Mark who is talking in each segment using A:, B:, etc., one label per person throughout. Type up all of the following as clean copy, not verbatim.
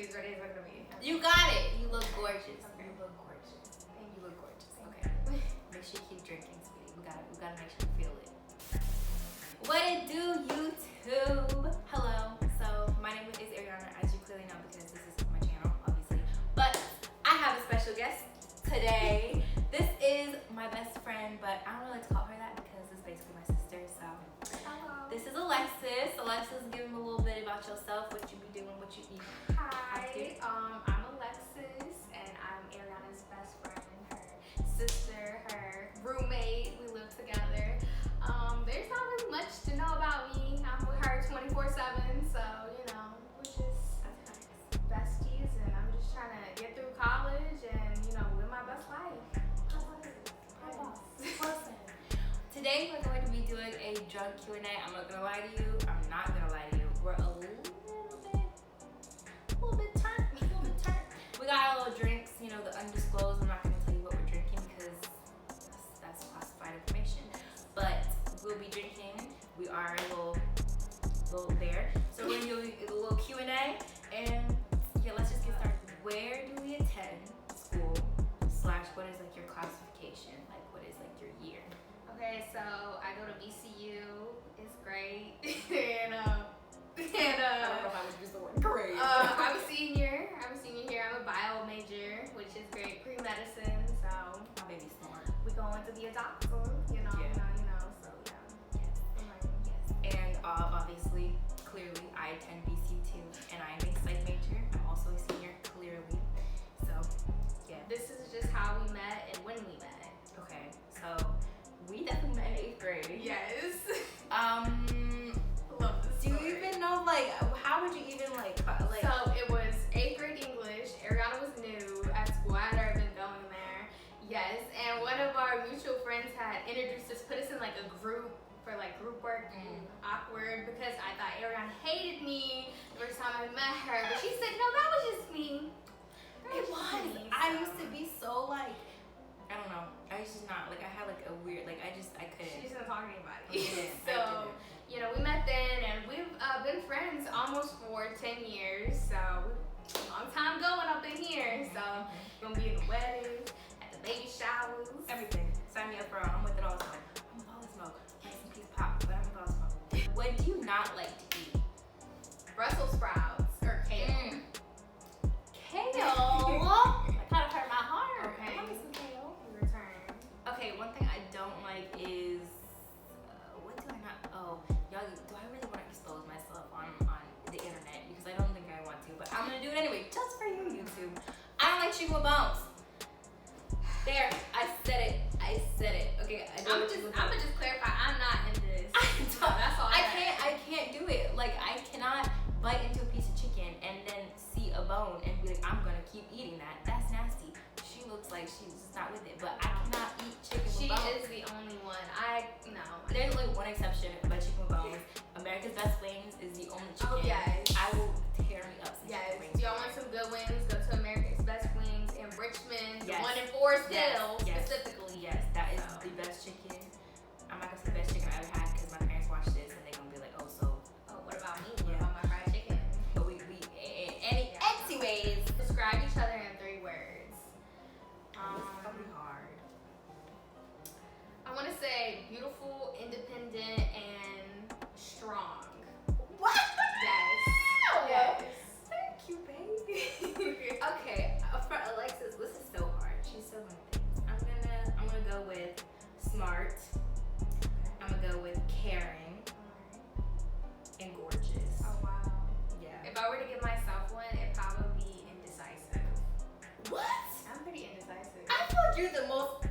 A: these. What is it gonna be?
B: You got it. You look gorgeous.
A: Okay.
B: You look gorgeous.
A: Thank
B: You look gorgeous.
A: Thank
B: Okay. Make sure you keep drinking, sweetie. We gotta make sure you feel it. What it do, YouTube? Hello. So my name is Arianna, as you clearly know because this is my channel, obviously. But I have a special guest today. This is my best friend, but I don't really like to call her that because it's basically my sister. So
A: Hello.
B: this is Alexis. Alexis, give me a little bit about yourself, what you be doing, what you eat.
A: Hi, I'm Alexis, and I'm Arianna's best friend, her sister, her roommate. We live together. There's not really much to know about me. I'm with her 24/7, so you know, we're just besties, and I'm just trying to get through college and live my best life.
B: Listen, today we're going to be doing a drug Q&A. I'm not gonna lie to you. I'm not gonna lie to you. We're a little bit turned. We got our little drinks, the undisclosed. I'm not gonna tell you what we're drinking because that's classified information. But we'll be drinking. We are a little there. So we're gonna do a little Q&A, and yeah, let's just get started. Where do we attend school? / what is like your classification? Like what is like your year?
A: Okay, so I go to BCU. It's great, and
B: I don't know if I would use the word great.
A: I'm a senior. Here. I'm a bio major, which is great, pre-medicine. So
B: My baby's smart.
A: we going to be a doctor, So yeah.
B: Yes. Yes. And obviously, clearly, I attend BCU too, and I'm a psych major. I'm also a senior, clearly. So, yeah.
A: This is just how we met and when we met.
B: Okay. So we definitely met in 8th grade.
A: Yes.
B: Love this. Do you even know how would you even like?
A: So it was 8th grade English. Arianna was new at school. I had never been going there. Yes, and one of our mutual friends had introduced us, put us in like a group for like group work. Awkward because I thought Arianna hated me the first time I met her, but she said no, that was just me.
B: It was. I used to be so I don't know. I was just not I had a weird I couldn't.
A: She doesn't talk to anybody.
B: I
A: So we met then, and we've been friends almost for 10 years. So long time going up in here. So we're gonna be in the weddings, at the baby showers,
B: Everything. Sign me up for. I'm with it all the time. I'm with all the smoke. Get some piece of pop, but I'm with all the smoke. What do you not like to eat?
A: Brussels sprouts or kale.
B: Kale. That kind of hurt my heart.
A: Okay.
B: I want me some kale.
A: You return.
B: Okay, one thing I don't like is what do I not? Oh, y'all. Do I really want to expose myself on the internet? Because I don't think I want to, but I'm gonna do it anyway, just for you, YouTube. I don't like chicken with bones. There, I said it. Okay,
A: I'm gonna just clarify. I'm not into this. That's all.
B: I can't do it. I cannot bite into a piece of chicken and then see a bone and be like, I'm gonna keep eating that. That's nasty. She looks like she's just not with it, but I cannot eat chicken
A: She
B: with bones.
A: is the only one. No.
B: There's only one exception about chicken with bones. America's Best Wings is the only chicken.
A: Oh yes.
B: I will tear me up some
A: Yes.
B: chicken wings.
A: Do y'all want some good wings? Go to America's Best Wings in Richmond.
B: Yes.
A: The one in Forest Hill
B: Yes.
A: specifically.
B: Yes, that is the best chicken. I'm not gonna say the best chicken I ever had because my parents watch this and they're gonna be like, oh, so.
A: Oh, what about me? What about my fried chicken?
B: But anyways.
A: Describe each other in 3 words.
B: It's probably hard.
A: I want to say beautiful, independent, and strong.
B: What?
A: Yes.
B: Thank you, baby. Okay, for Alexis, this is so hard. She's so many things. I'm gonna go with smart. I'm gonna go with caring and gorgeous.
A: Oh wow.
B: Yeah.
A: If I were to give myself one, it'd probably be indecisive.
B: What?
A: I'm pretty indecisive.
B: I feel like you're the most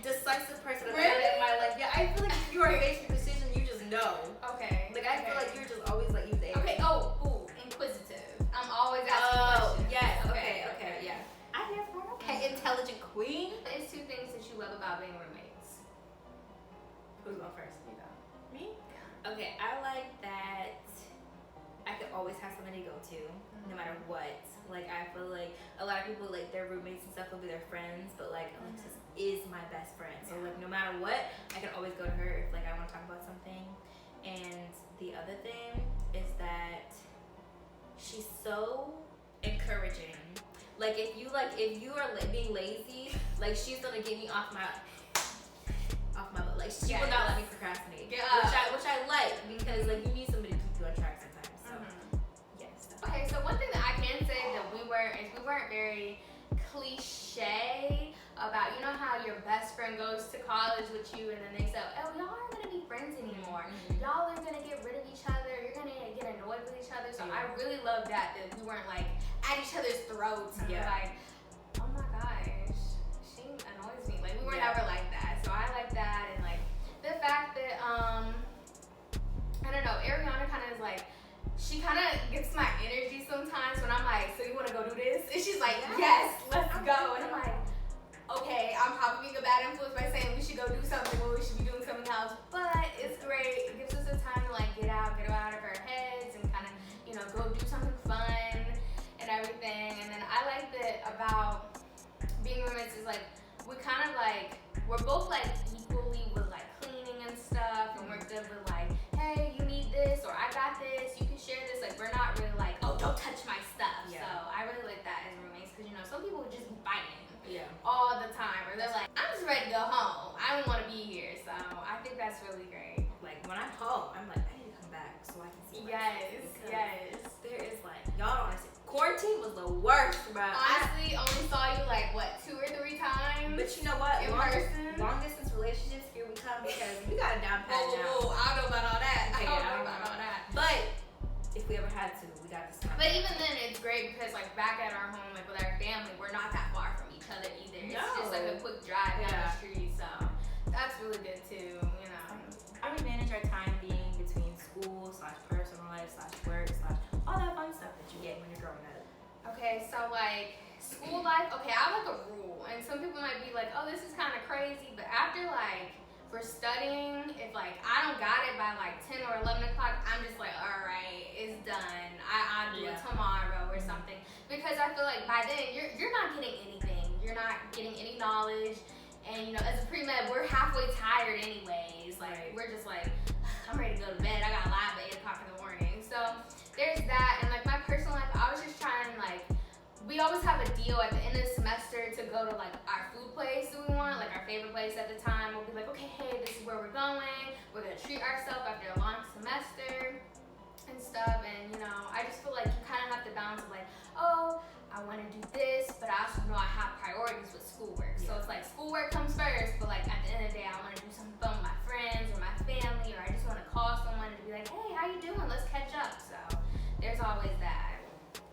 B: decisive person I've ever met in my life. Yeah, I feel like if you are facing a decision, you just know.
A: Okay.
B: I feel like you're just always you there.
A: Okay. Oh, inquisitive. I'm always asking questions.
B: Yes. Okay. Yeah. I'm here for it. Okay, intelligent queen.
A: It's 2 things that you love about being roommates.
B: Who's going first? You go. Me? Okay, I like that I could always have somebody to go to, no matter what. I feel like a lot of people, their roommates and stuff will be their friends, but, Alexis is my best friend. So, no matter what, I can always go to her if, I want to talk about something. And the other thing is that she's so encouraging. Like if you are being lazy, like she's gonna get me off my butt. Like she will not let me procrastinate.
A: Yeah.
B: Which I like because like you need somebody to keep you on track sometimes. So yes.
A: Okay, so one thing that I can say that we weren't very cliche about, you know how your best friend goes to college with you and then they say, oh, y'all aren't gonna be friends anymore. Y'all are gonna get rid of each other. You're gonna get annoyed with each other. So I really love that we weren't like at each other's throats and we're like, oh my gosh, she annoys me. Like we were never like that. So I like that, and like the fact that I don't know, Arianna kind of is like, she kind of gets my energy sometimes when I'm like, so you want to go do this? And she's like, yes, let's go. And I'm like, okay, I'm probably being a bad influence by saying we should go do something when we should be doing something else. But it's great. It gives us a time to like get out of our heads and kind of, you know, go do something fun and everything. And then I like that about being roommates is like, we kind of like, we're both like equally with like cleaning and stuff, and we're good with like, hey, you need this, or I got this, you can share this. Like we're not really like, oh, don't touch my stuff. So I really like that as roommates, because you know some people would just be fighting all the time, or they're like, I'm just ready to go home, I don't want to be here. So I think that's really great.
B: Like when I'm home, I'm like, I need to come back so I can see my
A: Yes.
B: There is like, y'all don't understand. Quarantine was the worst, bro.
A: Honestly, only saw you like what, 2 or 3 times.
B: But you know what?
A: In person.
B: Long distance relationships, here we come, because we got a down pat now.
A: Oh, I don't know about all that.
B: Okay,
A: I don't know about all that.
B: But if we ever had to, we got this time.
A: But even then, it's great because like back at our home, like with our family, we're not that far from each other either. It's just like a quick drive down the street, so that's really good too. You know.
B: How we manage our time being between school / personal life / work / all that fun stuff that you get when you're growing up.
A: Okay, so like school life. Okay, I have like a rule, and some people might be like, "Oh, this is kind of crazy," but after like for studying, if like I don't got it by like 10 or 11 o'clock, I'm just like, all right, it's done. I'll do it tomorrow or something, because I feel like by then you're not getting anything. You're not getting any knowledge, and you know, as a pre-med, we're halfway tired anyways. Like we're just like, I'm ready to go to bed. I got live at 8 o'clock in the morning. So there's that, and like my personal life, I was just trying like, we always have a deal at the end of the semester to go to like our food place that we want, like our favorite place at the time. We'll be like, okay, hey, this is where we're going. We're gonna treat ourselves after a long semester and stuff. And you know, I just feel like you kind of have to balance like, oh, I want to do this, but I also know I have priorities with schoolwork. So it's like schoolwork comes first, but like at the end of the day, I want to do something fun with my friends or my family, or I just want to call someone and be like, hey, how you doing? Let's catch up. So there's always that.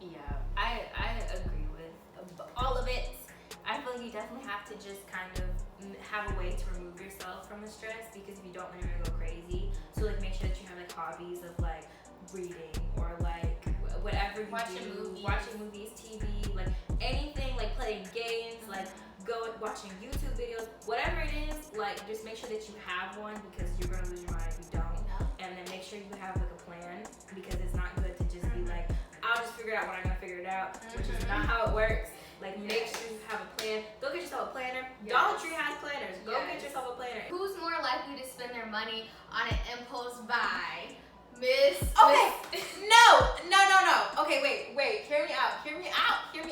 B: Yeah, I agree with all of it. I feel like you definitely have to just kind of have a way to remove yourself from the stress, because if you don't, then you're gonna go crazy. So like make sure that you have like hobbies of like reading or like whatever you watching movies, TV, like anything, like playing games, like watching YouTube videos, whatever it is. Like just make sure that you have one, because you're gonna lose your mind if you don't. And then make sure you have like a plan, because it's not good to just be like, I'll just figure it out when I'm gonna figure it out, which is not how it works. Like make sure you have a plan. Go get yourself a planner. Dollar Tree has planners. Go get yourself a planner.
A: Who's more likely to spend their money on an impulse buy? Miss.
B: No. Okay, wait. Hear me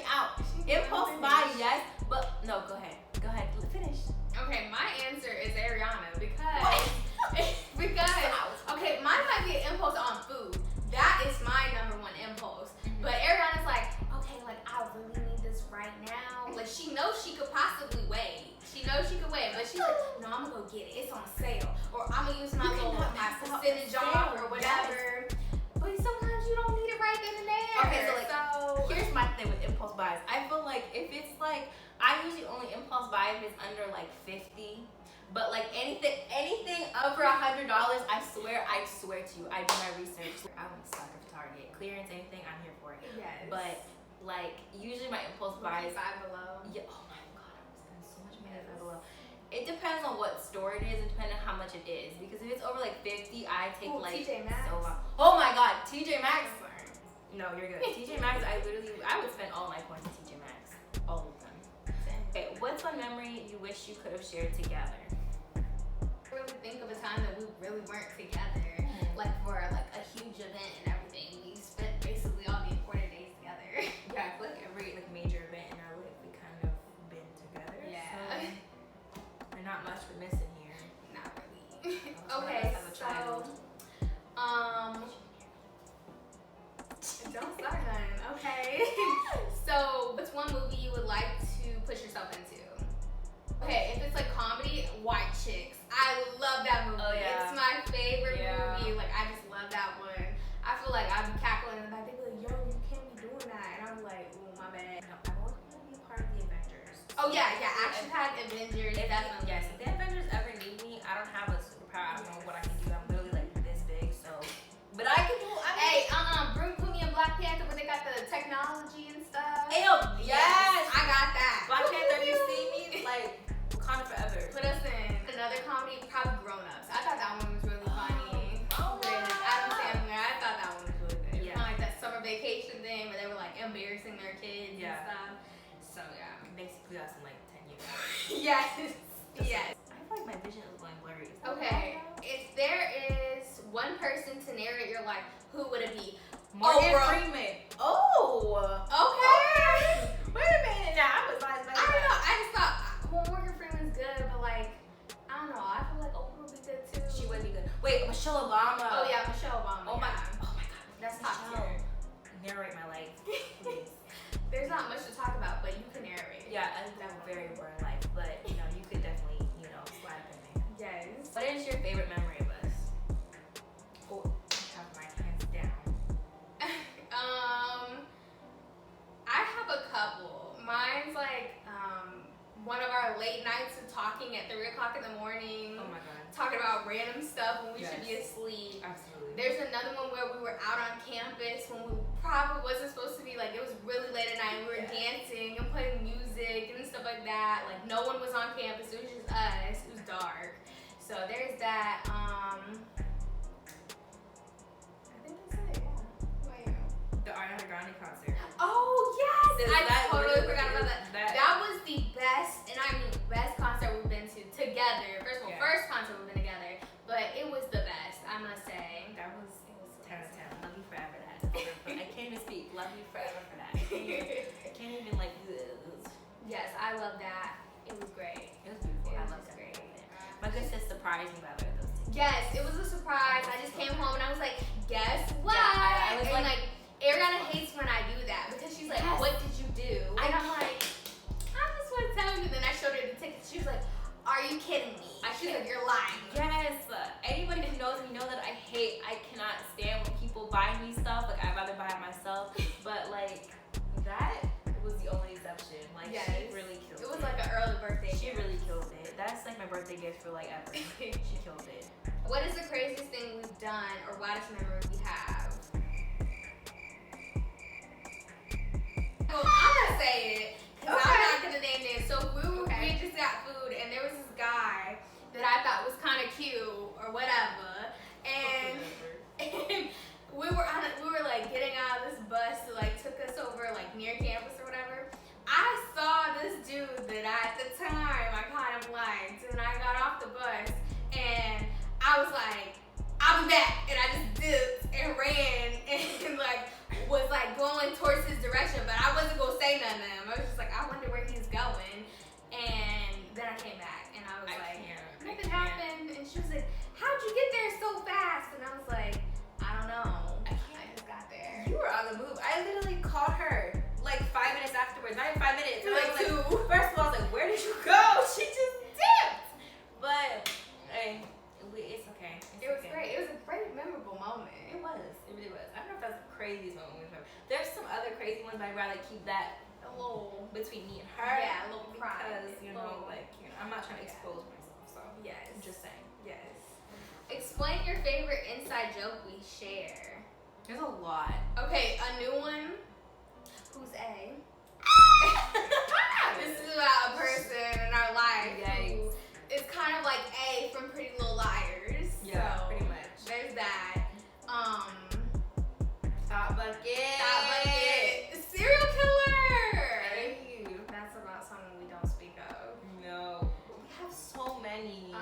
B: out. Impulse buy, yes, but no. Go ahead. Finish.
A: Okay, my answer is Arianna, because okay, mine might be an impulse on food. That is my number 1 impulse. But Ariana's like, okay, like I really need this right now. Like she knows she could possibly wait. But she's like, no, I'm gonna go get it. It's on sale, or I'm gonna use my percentage off or whatever. But sometimes you don't need it right then and there.
B: Okay, so here's my thing with impulse buys. I feel like if it's like, I usually only impulse buy if it's under like 50. But like anything over $100, I swear to you, I do my research. I went to Sucker for Target, clearance, anything, I'm here for it.
A: Yes.
B: But like usually my impulse buys.
A: Five Below.
B: Yeah. Oh my God, I would spend so much money at Five Below. It depends on what store it is, and depending on how much it is. Because if it's over like 50, I take like
A: TJ Maxx.
B: so long. Oh my God, TJ Maxx. No, you're good. TJ Maxx, I would spend all my points at TJ Maxx, all of them. Okay, what's one memory you wish you could have shared together?
A: Really think of a time that we really weren't together, like for like a huge event and everything. We spent basically all the important days together.
B: Yeah,
A: love that movie.
B: Oh, yeah.
A: It's my favorite
B: Yeah.
A: movie. Like, I just love that one. I feel like I'd be cackling in the back. They'd be like, yo, you can't be doing that. And I'm like, ooh, my bad.
B: No, I always want to be a part of the Avengers.
A: Oh, yeah. Action-packed Avengers, definitely.
B: Yes, if the Avengers ever need me, I don't have a superpower. I don't know what I can do. I'm literally like this big, so. But I can do.
A: Hey, put me in Black Panther where they got the technology and stuff.
B: Ew, yes.
A: I got that.
B: Black Panther, you see me? Like, Wakanda forever.
A: Put us in another comedy, probably Grown Ups. I thought that one was really funny.
B: Oh,
A: With Adam Sandler, I thought that one was really good.
B: Yeah.
A: Kind of like that summer vacation thing where they were like embarrassing their kids and stuff. So yeah.
B: Basically, us in like 10 years.
A: Yes. Yes.
B: I feel like my vision is going blurry.
A: Okay. If there is one person to narrate your life, who would it be?
B: Morgan
A: Oprah.
B: Freeman. Oh.
A: Okay.
B: Wait a minute. Now I was like,
A: I don't know. I just thought, well, Morgan Freeman's good, but like, I don't know. I feel like Oprah would be good too.
B: She would be good. Wait, Michelle Obama.
A: Oh yeah, Michelle Obama.
B: Oh my.
A: yeah.
B: Oh my God.
A: That's top
B: Michelle.
A: tier.
B: Narrate my life, please.
A: There's not much to talk about, but you can narrate.
B: Yeah, I have a very boring life, but you know, you could definitely, slide up in there.
A: Yes.
B: What is your favorite memory of us? Oh, I have my hands down.
A: I have a couple. Mine's like one of our late nights of talking at 3 o'clock in the morning.
B: Oh my God.
A: Talking about random stuff when we should be
B: Yes.
A: asleep.
B: Absolutely.
A: There's another one where we were out on campus when we probably wasn't supposed to be, like, it was really late at night and we were dancing and playing music and stuff like that. Like, no one was on campus, it was just us. It was dark. So there's that. I think that's it, yeah. What about you?
B: The Ariana Grande concert.
A: Oh, yes!
B: Is
A: I
B: that
A: totally
B: literally
A: forgot about
B: what
A: that.
B: it is?
A: That was the best, and I mean best concert we've been to together. First of all,
B: Yeah.
A: first concert we've been together, but it was the best, I must say.
B: That was 10 out of 10. Love you forever. That. I can't even speak. Love you forever for that. I can't even like.
A: Yes, I love that. It was great.
B: It was beautiful. I
A: It
B: love
A: was
B: that.
A: great.
B: My good sis surprised me by the way those tickets.
A: Yes, it was a surprise. I just came home and I was like, guess what?
B: Yeah, I was
A: and
B: like-
A: Arianna hates when I do that because she's like,
B: Yes.
A: what did you do? And I'm like, I just want to tell you. Then I showed her the tickets. She was like, are you kidding me? She's like, you're lying.
B: Yes. Anybody who knows me know that I cannot stand when people buy me stuff. Like I'd rather buy it myself. But like that was the only exception. Like
A: Yes.
B: she really killed it.
A: It was like an early birthday
B: She
A: gift.
B: really killed it. That's like my birthday gift for like ever. She killed it.
A: What is the craziest thing we've done or wildest memory we have? Well, I'm gonna say it because I'm not gonna name names. So we just got food and there was this guy that I thought was kind of cute or whatever, and we were like getting out of this bus that like took us over like near campus or whatever. I saw this dude that at the time I kind of liked, and I got off the bus and I was like, I'll be back, and I just dipped and ran and like was like going towards his direction, but I wasn't gonna say nothing to him. I was just like, I wonder where he's going, and then I came back and I was like, nothing happened, and she was like, how'd you get there so fast? And I was like, I don't know. I just got there.
B: You were on the move. I literally called her like 5 minutes afterwards. Not even 5 minutes. And I
A: Like
B: was
A: 2.
B: First of all, I was like, where did you go? She just dipped. But hey, it's okay.
A: It was great. It was a great, memorable moment.
B: It was. It really was. I don't know if that's the craziest moment we've ever. There's some other crazy ones, but I'd rather keep that
A: A little.
B: between me and her.
A: Yeah, a little private.
B: Because I'm not trying to expose myself. So
A: Yes.
B: I'm just saying.
A: Yes. Explain your favorite inside joke we share.
B: There's a lot.
A: Okay, a new one. Who's A? This is about a person in our life who is kind of like A from Pretty Little Liars.
B: Yeah,
A: so
B: pretty much.
A: There's that.
B: Thought bucket.
A: That bucket. Serial killer.
B: Hey.
A: That's about someone we don't speak of.
B: No. We have so many.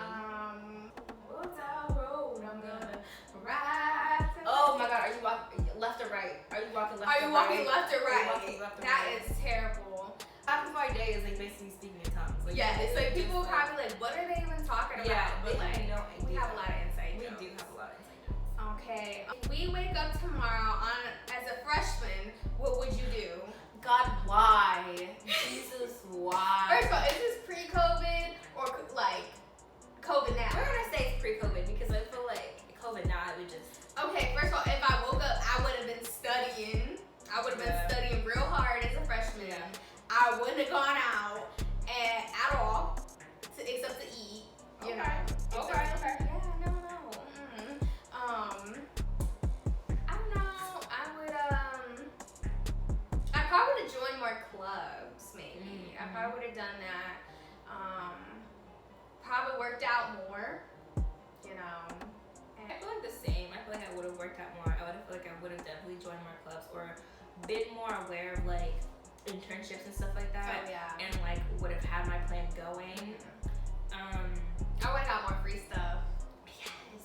A: What's our road? I'm gonna ride.
B: Oh my God, are you walking left or right? Are you walking left
A: Are
B: or
A: you
B: right?
A: walking left or
B: Are you
A: right?
B: walking left or
A: That
B: right?
A: is terrible.
B: Half of our day is like basically speaking in tongues. Like,
A: Yeah, it's like
B: just
A: people probably like, what are they even talking about?
B: Yeah,
A: but
B: they
A: like,
B: have no
A: we
B: idea.
A: have a lot of insight.
B: We
A: jokes.
B: do have a lot of insight jokes.
A: Okay, we wake up tomorrow as a freshman. What would you do?
B: God, why? Jesus, why?
A: First of all, is this pre-COVID or like COVID now?
B: We're gonna say
A: worked out more, you know.
B: I feel like the same. I feel like I would have worked out more. I feel like I would have definitely joined more clubs or been more aware of like internships and stuff like that.
A: Oh, yeah.
B: And like would have had my plan going.
A: I would have got more free stuff.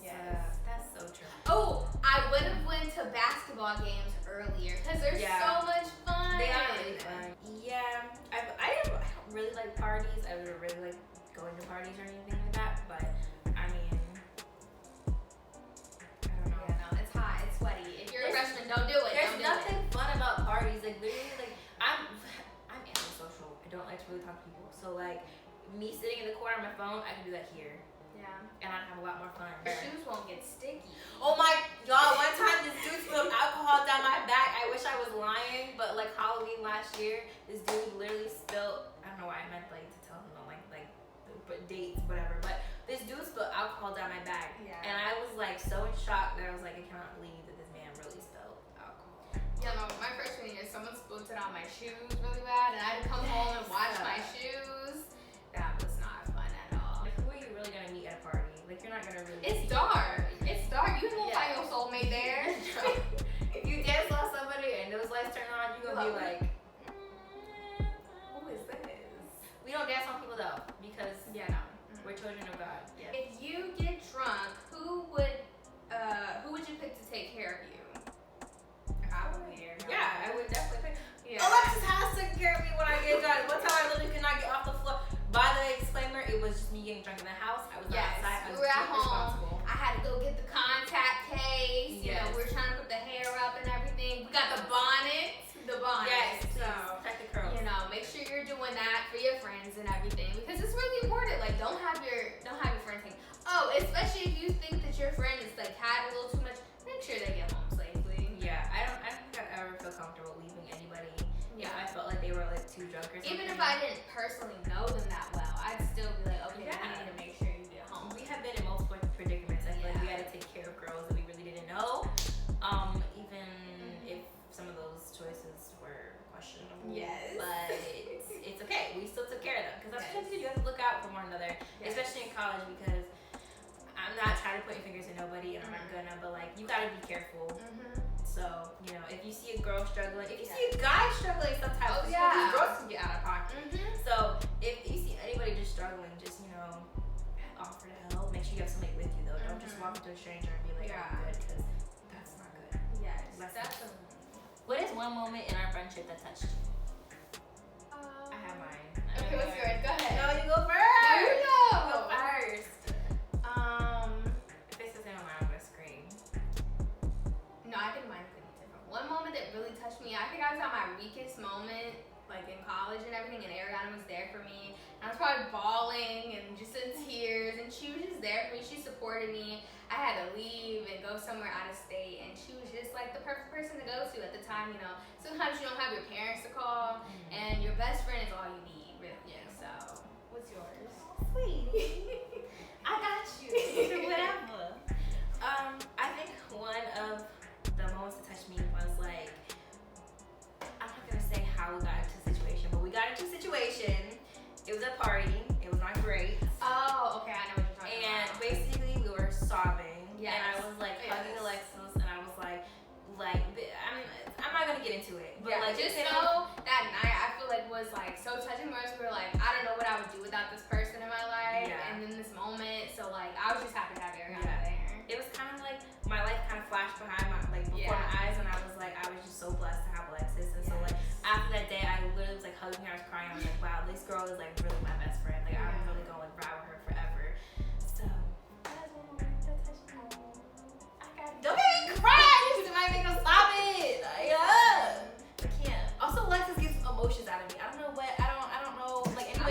B: Yes. That's so true.
A: Oh, I would have went to basketball games earlier because they're so much fun.
B: They are really fun. Yeah. I don't really like parties. I don't really like going to parties or anything like that. But I mean, I don't know.
A: Yeah, no, it's hot. It's sweaty. If you're a freshman, don't do it.
B: There's nothing fun about parties. Like literally, like I'm antisocial. I don't like to really talk to people. So like me sitting in the corner on my phone, I can do that here.
A: Yeah.
B: And I'd have a lot more fun.
A: Your shoes won't get sticky.
B: Oh my, y'all, one time this dude spilled alcohol down my back. I wish I was lying, but like Halloween last year, this dude literally spilled, I don't know why I meant like to tell him like but dates, whatever, but this dude spilled alcohol down my back.
A: Yeah.
B: And I was like so in shock that I was like, I cannot believe that this man really spilled alcohol.
A: Yeah, no, my freshman year, someone spilled it on my shoes really bad, and I had to come home and wash my shoes. That was not fun at all.
B: Like, who are you really gonna meet at a party? Like, you're not gonna really.
A: It's dark. It's dark. You won't find your soulmate there.
B: If you dance on somebody and those lights turn on, you're gonna be like, who is this? We don't dance on people though, because we're children of God. Yeah.
A: If you get drunk, who would you pick to take care of you? I would be here.
B: Yeah, I would definitely pick.
A: Yeah.
B: Alexis has taken care of me when I get drunk. One time I literally could not get off the floor. By the way, disclaimer, it was just me getting drunk in the house. I was not outside.
A: We were at home. I had to go get the contact case. You know, we were trying to put the hair up and everything. We got the bonnet.
B: Yes.
A: So,
B: protect the curls.
A: you know, make sure you're doing that for your friends and everything because it's really important. Like, don't have your friends hang. Oh, especially if you think that your friend is like had a little too much. Make sure they get home safely.
B: Yeah, I don't think I'd ever feel comfortable leaving anybody. Yeah, I felt like they were like too drunk or something.
A: Even if I didn't personally know them that well, I'd still be like, okay, we need to make sure you get home.
B: We have been in multiple predicaments. I feel like we had to take care of girls that we really didn't know. Even if some of those choices were questionable.
A: Yes.
B: But it's okay. We still took care of them. Because that's what you have to look out for one another. Especially in college because I'm not trying to point fingers at nobody and I'm not gonna, but like you gotta be careful. So, you know, if you see a girl struggling, if you see a guy struggling sometimes, girls can get out of pocket. So, if you see anybody just struggling, just, you know, offer to help. Make sure you have somebody with you, though. Don't just walk up to a stranger and be like, I'm good, because that's not good.
A: Yes,
B: definitely. What is one moment in our friendship that touched you? I have mine.
A: Okay, what's yours? Go ahead.
B: No, you go first.
A: There you go.
B: Go first. If this isn't mine, I'm going to scream.
A: No, I think mine's gonna be different. One moment that really touched me, I think I was at my weakest moment, like in college and everything, and Arianna was there for me. And I was probably bawling and just in tears, and she was just there for me. She supported me. I had to leave and go somewhere out of state, and she was just like the perfect person to go to at the time. You know, sometimes you don't have your parents to call, and your best friend is all you need, really. Yeah. So, what's yours?
B: Sweetie. I got you. Whatever. I think one of the moments that touched me was like, I'm not gonna say how we got into the situation, but we got into a situation. It was a party. It was not great.
A: Oh, okay, I know what you're talking
B: And
A: about.
B: basically we were sobbing.
A: Yes.
B: And I was like hugging Alexis, and I was like, I'm not gonna get into it. But like,
A: just know that night I feel like was like so touching for us. We were like, I don't know what I would do without this person in my life, and in this moment. So like, I was just happy to have Arianna there.
B: It was kind of like my life kind of flashed behind my before my eyes, and I was like, I was just so blessed to have Alexis. And so like after that day, I literally was like hugging her, I was crying. I was like, wow, this girl is like really my best friend. Like I'm really going to ride with her forever. So that's one moment that touched me. I got it. Don't make me cry. You might make us stop it. Yeah. I can't. Also, Alexis gets emotions out of me. I don't know what. I don't know like any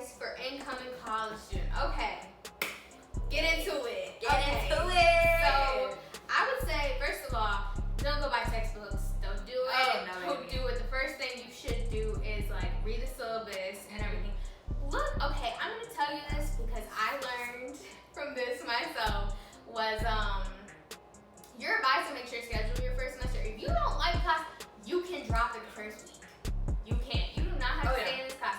A: advice for incoming college student. Okay, get into it.
B: Get into it.
A: So I would say, first of all, don't go buy textbooks. Don't do it. Don't do it. The first thing you should do is like read the syllabus and everything. Look, okay, I'm gonna tell you this because I learned from this myself. Was your advice to make sure to schedule your first semester. If you don't like class, you can drop it the first week. You can't. You do not have to stay in this class.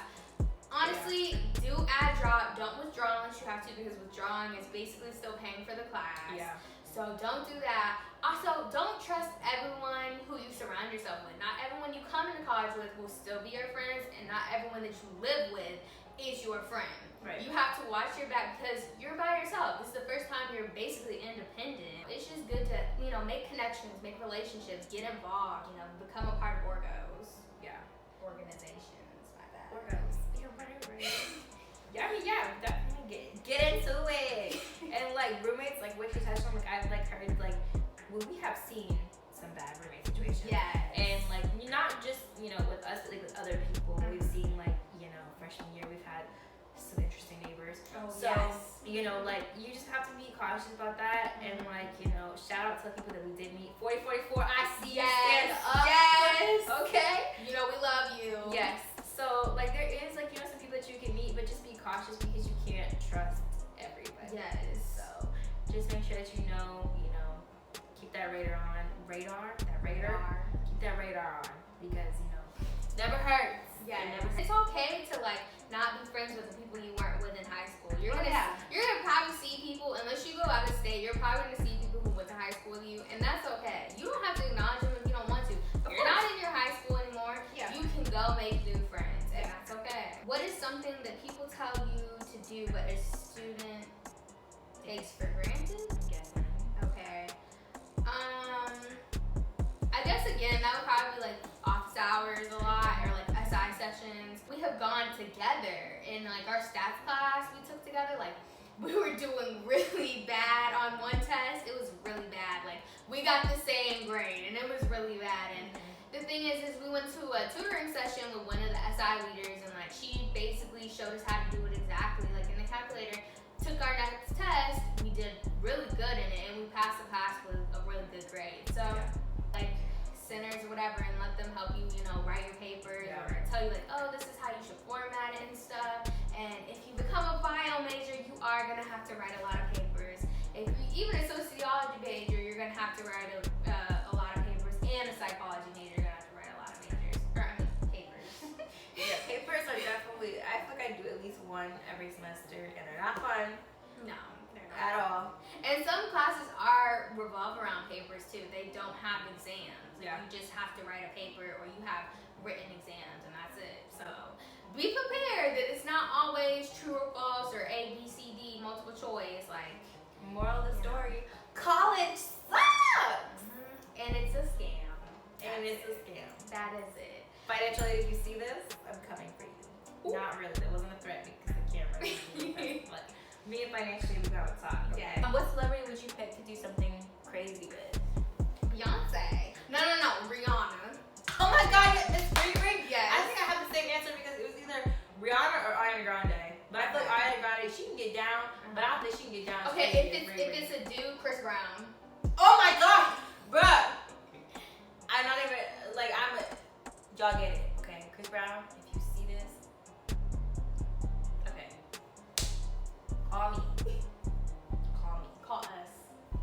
A: Honestly, do add drop. Don't withdraw unless you have to, because withdrawing is basically still paying for the class.
B: Yeah.
A: So don't do that. Also, don't trust everyone who you surround yourself with. Not everyone you come into college with will still be your friends, and not everyone that you live with is your friend.
B: Right.
A: You have to watch your back because you're by yourself. This is the first time you're basically independent. It's just good to, make connections, make relationships, get involved, become a part of orgos.
B: Yeah.
A: Organizations, my bad.
B: Orgos. You're right. Yeah, definitely get into it. And like roommates, like what you touched on, like I've like heard we have seen some bad roommate situations.
A: Yes.
B: And like not just, with us, but like with other people. We've seen freshman year we've had some interesting neighbors.
A: Oh,
B: so,
A: yes.
B: You just have to be cautious about that. And shout out to the people that we did meet. 4044, I see you. Stand up.
A: Yes.
B: Okay.
A: We love you.
B: Yes. So there is some people that you can meet, but just be cautious because you can't trust everybody.
A: Yes.
B: So just make sure that keep that radar on. Keep that radar on because never hurts.
A: Yeah. It's okay to not be friends with the people you weren't with in high school. You're gonna probably see people, unless you go out of state, you're probably gonna see people who went to high school with you, and that's okay. You don't have to acknowledge them if you don't want to. If you're not in your high school anymore, you can go make new friends, and that's okay. What is something that people tell you to do but a student takes for granted? Okay. I guess again that would probably be office hours a lot, or SI sessions. We have gone together in our stats class we took together. We were doing really bad on one test. It was really bad. We got the same grade and it was really bad. And the thing is we went to a tutoring session with one of the SI leaders, and she basically showed us how to do it exactly in the calculator. Took our next test, we did really good in it, and we passed the class with a really good grade. So centers or whatever, and let them help you, write your papers, or tell you this is how you should format it and stuff. And if you become a bio major, you are gonna have to write a lot of papers. If you even a sociology major, you're gonna have to write a lot of papers, and a psychology major, you're gonna have to write a lot of papers.
B: Yeah, papers are definitely. I feel like I do at least one every semester, and they're not fun.
A: No, they're not
B: at all.
A: And some classes revolve around papers too. They don't have exams. You just have to write a paper, or you have written exams, and that's it. So be prepared that it's not always true or false, or A, B, C, D, multiple choice.
B: Moral of the story: college sucks,
A: and it's a scam.
B: That is it. Financial aid, if you see this, I'm coming for you. Ooh. Not really. That wasn't a threat because the camera is but me and financial aid, we gotta talk. Okay?
A: Yeah.
B: What celebrity would you pick to do something crazy with?
A: Beyonce. No, Rihanna.
B: Oh my God, Miss Riri.
A: Yes.
B: I think I have the same answer because it was either Rihanna or Ariana Grande. But I feel like Ariana Grande, she can get down, but I don't think she can get down.
A: Okay, if it's a dude, Chris Brown.
B: Oh my God, bruh. I'm not even y'all get it, okay? Chris Brown, if you see this, okay, call me.
A: Call us.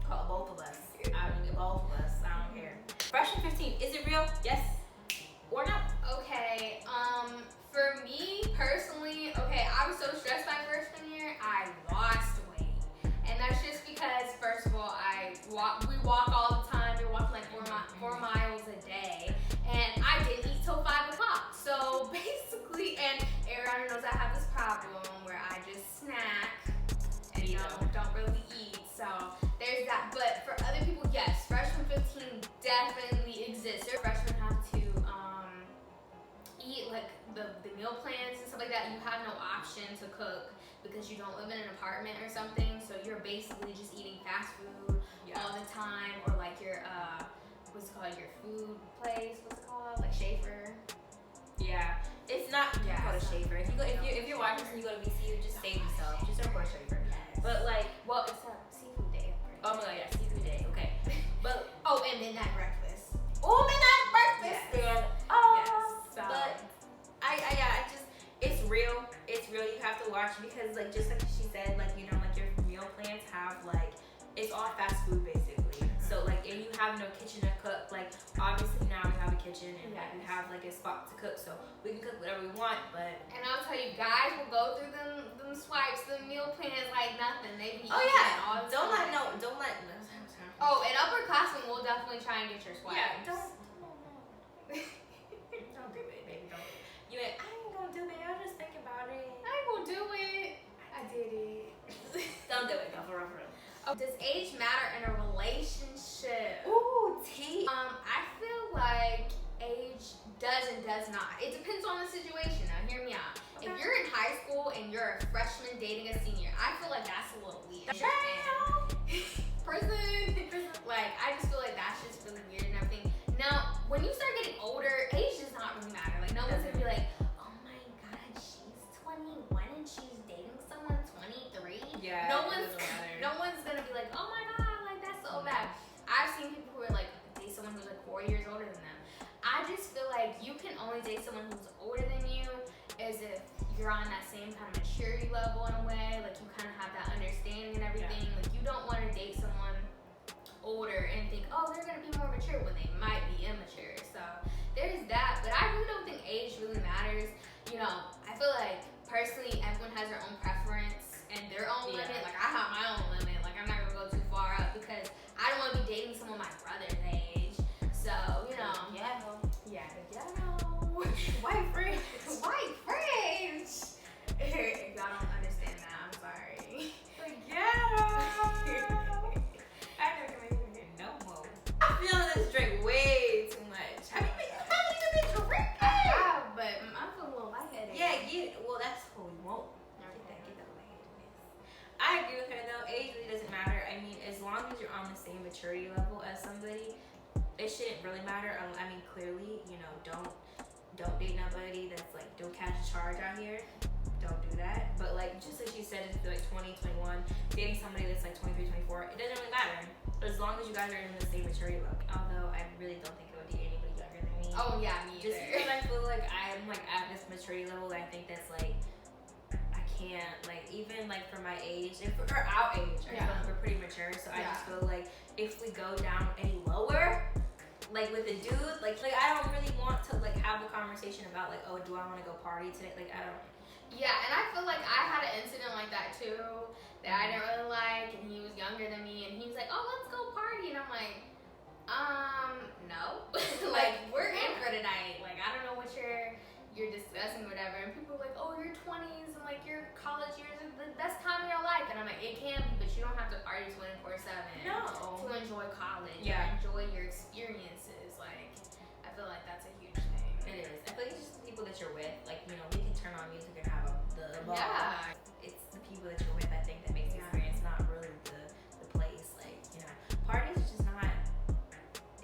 B: Call both of us. I don't care. Freshman 15, is it real? Yes or no?
A: Okay, for me personally, I was so stressed my freshman year, I lost weight. And that's just because, first of all, we walk all the time. We walk 4 miles a day. And I didn't eat till 5 o'clock. So basically, and Arianna knows I have this problem where I just snack and don't really eat. So there's that. But for other people, yes, freshman 15 definitely exists. Freshmen have to eat the meal plans and stuff like that. You have no option to cook because you don't live in an apartment or something. So you're basically just eating fast food all the time, or your what's it called, your food place? What's it called? Schaefer.
B: Yeah, it's not called a Schaefer. If you're watching this and you go to real. It's real. You have to watch because like just like she said, like you know, like your meal plans have like it's all fast food basically. So like if you have no kitchen to cook, like obviously now we have a kitchen and like, we have like a spot to cook, so we can cook whatever we want. But
A: and I'll tell you, guys will go through them swipes, the meal plans like nothing. They be
B: oh
A: eating
B: yeah,
A: all the
B: don't
A: time.
B: let
A: Oh, and upperclassmen will definitely try and get your swipes.
B: yeah, don't do it, baby. Don't. You ain't, I ain't gonna do it. I'll just think about it.
A: I ain't gonna do it. I did it.
B: Don't do it, no, for real, for real.
A: Oh, does age matter in a relationship?
B: Ooh, tea.
A: I feel like age does and does not. It depends on the situation. Now, hear me out.
B: Okay.
A: If you're in high school and you're a freshman dating a senior, I feel like that's a little weird. Prison. Like, I just feel like that's just really weird and everything. Now, when you start getting older, age does not really matter. Like, no one's gonna be like, oh my god, she's 21 and she's dating someone 23.
B: Yeah.
A: No one's gonna be like, oh my god, like that's so bad. I've seen people who are like date someone who's like 4 years older than them. I just feel like you can only date someone who's older than you as if you're on that same kind of maturity level in a way. Like you kind of have that understanding and everything.
B: Yeah.
A: Like you don't want to date someone older and think, oh, they're gonna be more mature when they might be immature. So there's that. But I really don't think age really matters. You know, I feel like personally everyone has their own preference and their own limit. Like I have my own limit. Like I'm not gonna go too far up because I don't want to be dating someone my brother's age. So you know,
B: Yeah.
A: white fringe, white fringe. If y'all don't understand that, I'm sorry.
B: I never can make it no more. I feel this drink way too much. Have you been drinking?
A: I have, but I feel a little lightheaded.
B: Yeah, well, that's what we want. Get that lightheadedness. I agree with her though. Age really doesn't matter. I mean, as long as you're on the same maturity level as somebody, it shouldn't really matter. I mean, clearly, you know, don't date nobody that's like, don't catch a charge out here. Don't do that. But like, just like she said, if you're like 20, 21, dating somebody that's like 23, 24, it doesn't really matter. As long as you guys are in the same maturity level. Although I really don't think I would date anybody younger than me.
A: Oh yeah, me
B: Just
A: either.
B: because I feel like I'm like at this maturity level, I think that's like I can't like even like for my age, or our age, I feel like we're pretty mature. So I just feel like if we go down any lower, like with a dude, like I don't really want to like have a conversation about like, oh, do I want to go party today? Like I don't.
A: Yeah, and I feel like I had an incident like that too that I didn't really like, and he was younger than me, and he was like, oh, let's go party, and I'm like, no. Like, we're in for tonight. Like, I don't know what you're discussing, whatever. And people are like, oh, your 20s and like your college years are the best time of your life. And I'm like, it can be, but you don't have to party 24/7 to enjoy college or enjoy your experiences. Like, I feel like that's a huge thing.
B: It is. I feel like it's just the people that you're with. Like, you know, we can turn on music and have the ball.
A: Yeah.
B: It's the people that you're with, I think, that makes the experience, not really the place. Like, you know, parties are just not.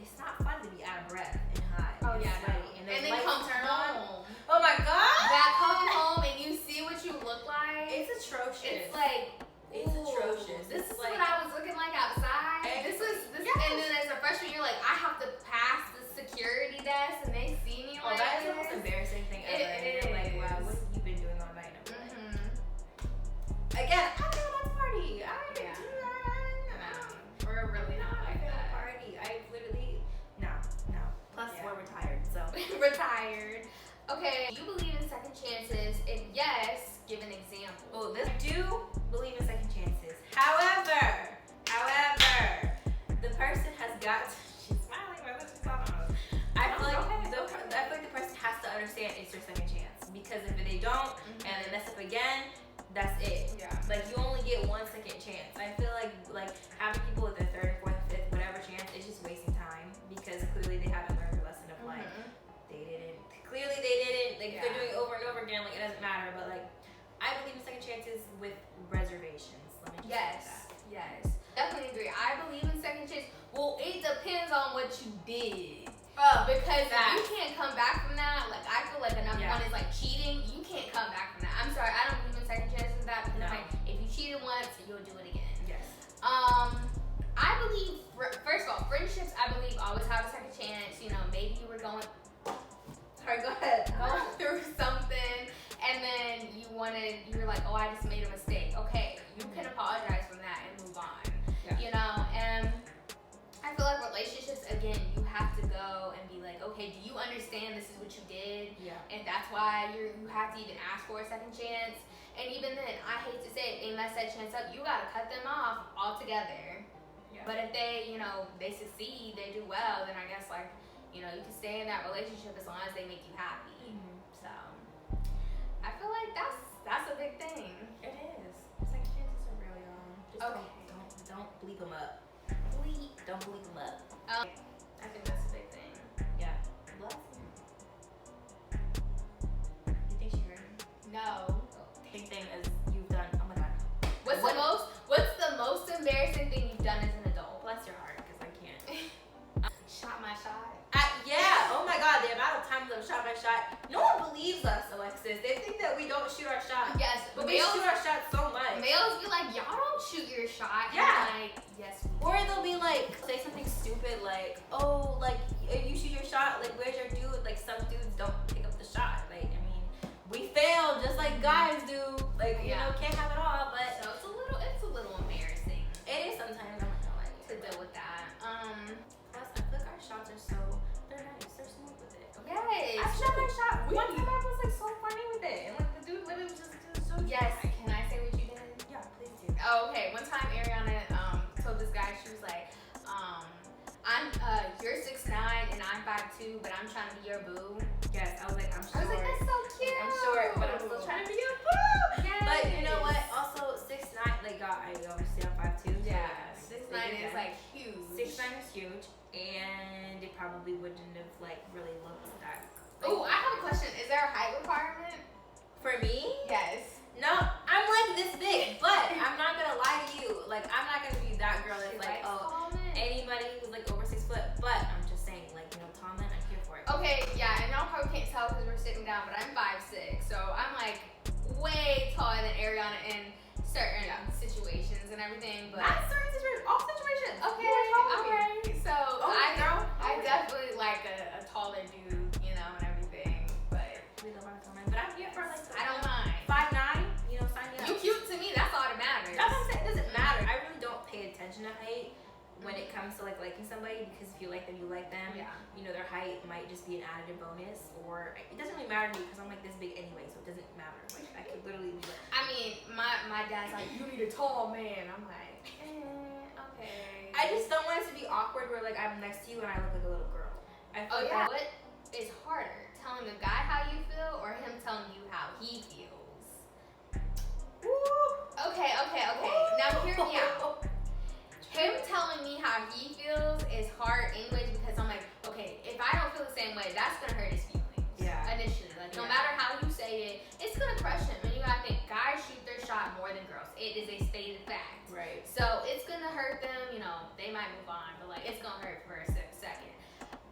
B: It's not fun to be out of breath and hot.
A: Oh
B: and
A: yeah,
B: sweaty,
A: no.
B: and
A: And
B: then
A: then come
B: turn on.
A: home.
B: Oh my god!
A: That coming home and you see what you look like.
B: It's atrocious.
A: It's like,
B: it's atrocious.
A: This is
B: like,
A: what I was looking like outside. This, and then as a freshman, you're like, I have to pass the security desk, and they see me like
B: that is the
A: this.
B: most embarrassing thing ever.
A: It
B: You're like,
A: is.
B: wow, what have you been doing all night?
A: Mm-hmm.
B: Again, I feel like party. I didn't do that.
A: No, we're really not like that.
B: Party. I literally no. Plus, we're retired, so
A: Retired. Okay, you believe in second chances? If yes, give an example.
B: well, I do believe in second chances. However, the person has got. She's smiling, but she's on. I feel like the person has to understand it's their second chance, because if they don't and they mess up again, that's it.
A: Yeah.
B: Like you only get one second chance. I feel like having people with their third, fourth, fifth, whatever chance is just wasting time, because clearly they haven't learned the lesson of like they didn't. Clearly they didn't. Like they're doing it over and over again. Like it doesn't matter. But like I believe in second chances with reservations. Let me just say that.
A: Yes. Definitely agree. I believe in second chance. Well, it depends on what you did. Because if you can't come back from that, like I feel like another one is like cheating. You can't come back from that. I'm sorry, I don't believe in second chances. That because like if you cheated once, you'll do it again.
B: Yes.
A: I believe first of all, friendships I believe always have a second chance. You know, maybe you were going
B: Sorry, go ahead.
A: through something, and then you granted, you're like, oh, I just made a mistake. Okay, you can apologize from that and move on.
B: Yeah.
A: You know, and I feel like relationships, again, you have to go and be like, okay, do you understand this is what you did?
B: Yeah.
A: And that's why you have to even ask for a second chance. And even then, I hate to say it, they mess that chance up, you gotta cut them off altogether.
B: Yeah.
A: But if they, you know, they succeed, they do well, then I guess, like, you know, you can stay in that relationship as long as they make you happy. So, I feel like that's a big thing.
B: It is. Second chances are real, y'all. Just
A: Okay.
B: don't bleep them up. Don't bleep them up.
A: I think that's a big thing.
B: Yeah. Bless you. You think she heard me?
A: No.
B: Big thing is you've done. Oh my god.
A: What's the most embarrassing thing you've done as an adult?
B: Bless your heart, because I can't.
A: Shot my shot.
B: Yeah. Oh my god, the amount of times I've shot my shot. No one believes us, Alexis. They think that we don't shoot our shot.
A: Yes,
B: But we shoot our shot so much.
A: Males be like, y'all don't shoot your shot.
B: Yeah.
A: I'm like, yes, we do.
B: Or they'll be like, say something stupid like, oh, like, if you shoot your shot, like, where's your dude? Like, some dudes don't pick up the shot. Like, I mean, we fail just like guys do. Like, you know, can't have it all, but.
A: So it's a little embarrassing
B: It is sometimes, I'm not gonna lie
A: to deal with that.
B: Plus, I feel like our shots are so, they're nice, they're smooth with it.
A: Yes.
B: I shot my shot.
A: We-
B: One time I was like so funny with it. And like the dude literally was just so
A: Yes.
B: dry.
A: Can I say what you did?
B: Yeah, please do.
A: Oh, okay. One time Arianna told this guy, she was like, you're 6'9" and I'm 5'2", but I'm trying to be your boo.
B: Yes, I was like, I'm
A: I
B: short.
A: was like, that's so cute.
B: I'm short, but I'm still trying to be your boo.
A: Yes.
B: But you know what? Also, 6'9", like, God, I obviously I'm 5'2".
A: Yeah.
B: So
A: 6'9" is like huge.
B: 6'9" is huge, and it probably wouldn't have like really looked that.
A: Oh, I have a question. Is there a height requirement?
B: For me?
A: Yes.
B: No, I'm like this big, but I'm not gonna lie to you. Like, I'm not gonna be that girl that's like, oh, anybody who's like over 6 foot. But I'm just saying, like, you know, tall men, I'm here for it.
A: Okay, yeah, and y'all probably can't tell because we're sitting down, but I'm 5'6", so I'm like way taller than Ariana in certain situations and everything. But
B: Not certain situations, all situations.
A: okay,
B: You are taller than me.
A: okay. So I definitely like a taller dude, you know, and everything. But
B: We love our tall men, but I'm here for like
A: I don't mind.
B: 5'9", you know, sign me up.
A: You cute to me. That's all that matters.
B: That's what I'm saying. It doesn't matter. I really don't pay attention to height when it comes to like liking somebody, because if you like them, you like them.
A: Yeah.
B: You know, their height might just be an additive bonus, or it doesn't really matter to me because I'm like this big anyway, so it doesn't matter. Like, I could literally be like.
A: I mean, my dad's like, you need a tall man. I'm like, okay.
B: I just don't want it to be awkward where like I'm next to you and I look like a little girl. I feel
A: Oh
B: like
A: yeah. What is harder, telling a guy how you feel or him telling you how he feels?
B: Woo.
A: Okay. Now hear me out. Him telling me how he feels is hard anyways because I'm like, okay, if I don't feel the same way, that's gonna hurt his feelings.
B: Yeah.
A: Initially, like no matter how you say it, it's gonna crush him. And you gotta think, guys shoot their shot more than girls. It is a stated fact.
B: Right.
A: So it's gonna hurt them. You know, they might move on, but like it's gonna hurt for a second.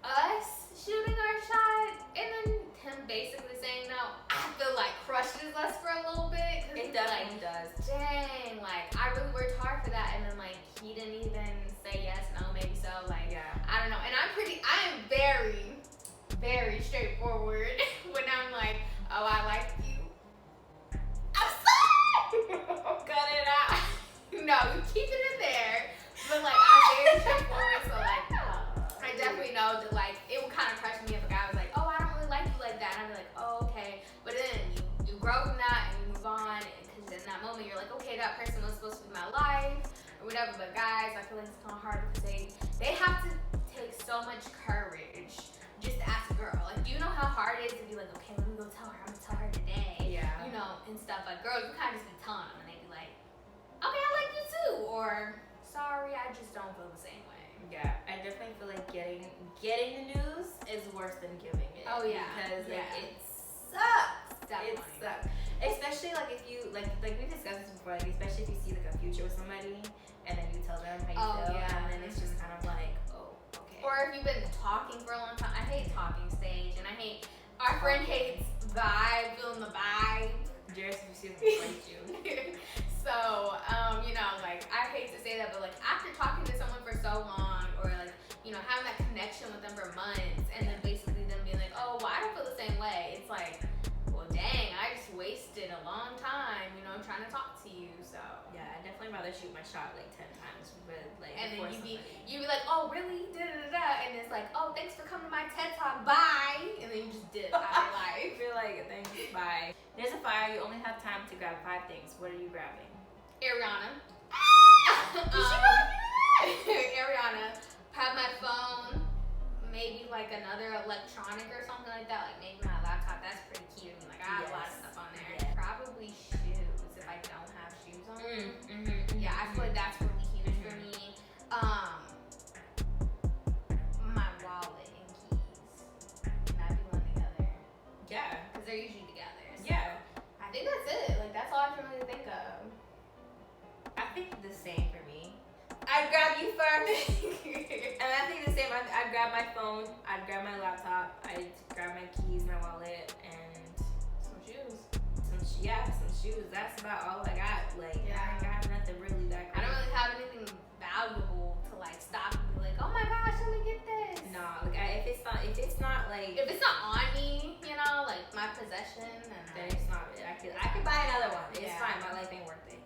A: Us shooting our shot and then him basically saying no, I feel like crushes us for a little bit. Cause
B: It
A: it's like,
B: definitely does.
A: dang, like I really worked hard for that, and then like he didn't even say yes, no, maybe so. Like
B: Yeah.
A: I don't know, and I am very, very straightforward when I'm like, oh, I like you. I'm sorry.
B: Cut it out.
A: No, you keep it in there. But like I'm very straightforward, so like I definitely know that like it would kind of crush me if a guy was like, oh, I don't really like you like that, and I'd be like, oh, okay. But then you grow from that and you move on, because in that moment you're like, okay, that person was supposed to be my life or whatever. But guys, I feel like it's kind of hard because they have to take so much courage just to ask a girl. Like, do you know how hard it is to be like, okay, let me go tell her. I'm gonna tell her today.
B: Yeah.
A: You know, and stuff. Like girls, you kind of just be telling them, and they be like, okay, I like you too, or sorry, I just don't feel the same way.
B: Yeah, I definitely feel like getting the news is worse than giving it.
A: Oh, yeah.
B: Because like,
A: Yeah.
B: it sucks.
A: Definitely.
B: It sucks. Especially like if you like we've discussed this before, like especially if you see like a future with somebody and then you tell them how you
A: Oh,
B: feel,
A: yeah.
B: and then it's just kind of like, oh, okay.
A: Or if you've been talking for a long time. I hate talking stage, and I hate our friend hates vibe, feeling the vibe.
B: Jared, if you see them, fight you.
A: So, you know, like I hate to say that, but like after talking to someone for so long, or like, you know, having that connection with them for months, and then basically them being like, oh, well, I don't feel the same way. It's like, well, dang, I just wasted a long time trying to talk to you. So
B: Yeah, I definitely rather shoot my shot like 10 times, but like.
A: and then
B: before
A: you
B: somebody.
A: be like, oh really? Da da da. And it's like, oh thanks for coming to my TED Talk. Bye. And then you just dip out of your
B: I
A: life.
B: feel like thanks, bye. There's a fire. You only have time to grab 5 things. What are you grabbing?
A: Arianna.
B: Did
A: Arianna. Have my phone. Maybe like another electronic or something like that. Like maybe my laptop. That's pretty key to me. Like I have a lot of stuff on there.
B: Yeah.
A: Probably shoes if I don't have shoes on.
B: Mm-hmm.
A: Yeah, I feel like that's really huge for me. My wallet and keys. Can that be one together?
B: Yeah.
A: Because they're usually together. So
B: Yeah.
A: I think that's it. Like that's all I can really think of.
B: I think the same for me. I'd grab you first. And I think the same. I'd grab my phone. I'd grab my laptop. I'd grab my keys, my wallet, and
A: Some shoes.
B: some shoes. That's about all I got. Like,
A: Yeah.
B: I ain't got nothing really that
A: I don't
B: crazy.
A: really have anything valuable to like stop and be like, oh my gosh, let me get this.
B: Nah, like if it's not like,
A: If it's not on me, you know, like my possession,
B: then it's not. I could buy another one. It's
A: Yeah.
B: fine. My life ain't worth it.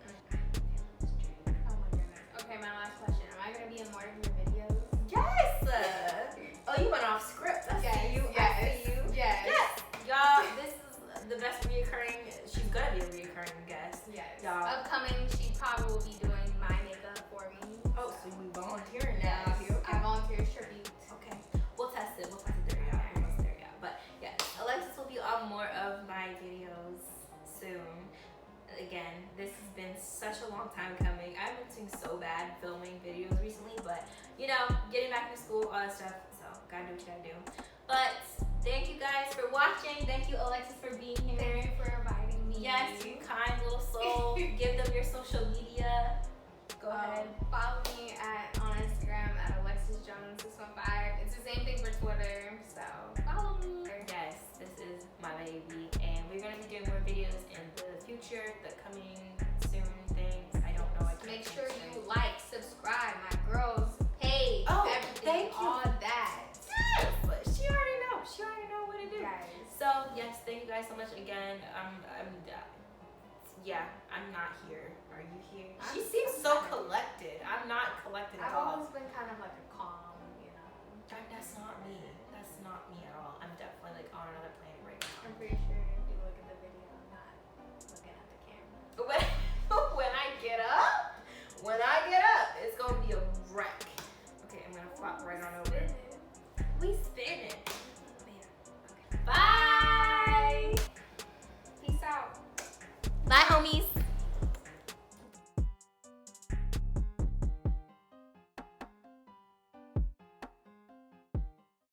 A: Oh my goodness. Okay, my last question. Am I gonna be in more of your videos?
B: Yes. Oh, you went off script. I see you. I see you.
A: Yes.
B: Yes. Y'all, this is the best reoccurring. She's gonna be a reoccurring guest.
A: Yes.
B: Y'all.
A: Upcoming, she probably will be doing my makeup for me.
B: Oh, so you volunteering now?
A: Yes.
B: You okay?
A: I volunteer tribute.
B: Okay. We'll test it. We'll test it there, y'all. We'll test it there, y'all. But yes, Alexis will be on more of my videos soon. Again, this has been such a long time coming. I've been doing so bad filming videos recently, but you know, getting back to school, all that stuff. So gotta do what you gotta do. But thank you guys for watching. Thank you, Alexis, for being here.
A: Thank you for inviting me.
B: Yes, you kind little soul. Give them your social media. Go ahead.
A: Follow me on Instagram at AlexisJones615. It's the same thing for Twitter, so follow me.
B: Yes, this is my baby, and we're gonna be doing more videos in the future, the coming soon things. I don't know. I can't
A: Make sure
B: say.
A: you like, subscribe, my girls page,
B: Oh,
A: everything,
B: thank you.
A: all that.
B: Yes, but she already know. She already know what to do.
A: Guys.
B: So yes, thank you guys so much again. Yeah, I'm not here. Are you here? She seems so collected. I'm not collected at
A: I've
B: all.
A: always been kind of like a calm, you know.
B: That's not me. That's not me at all. I'm definitely like on another planet right now.
A: I'm pretty sure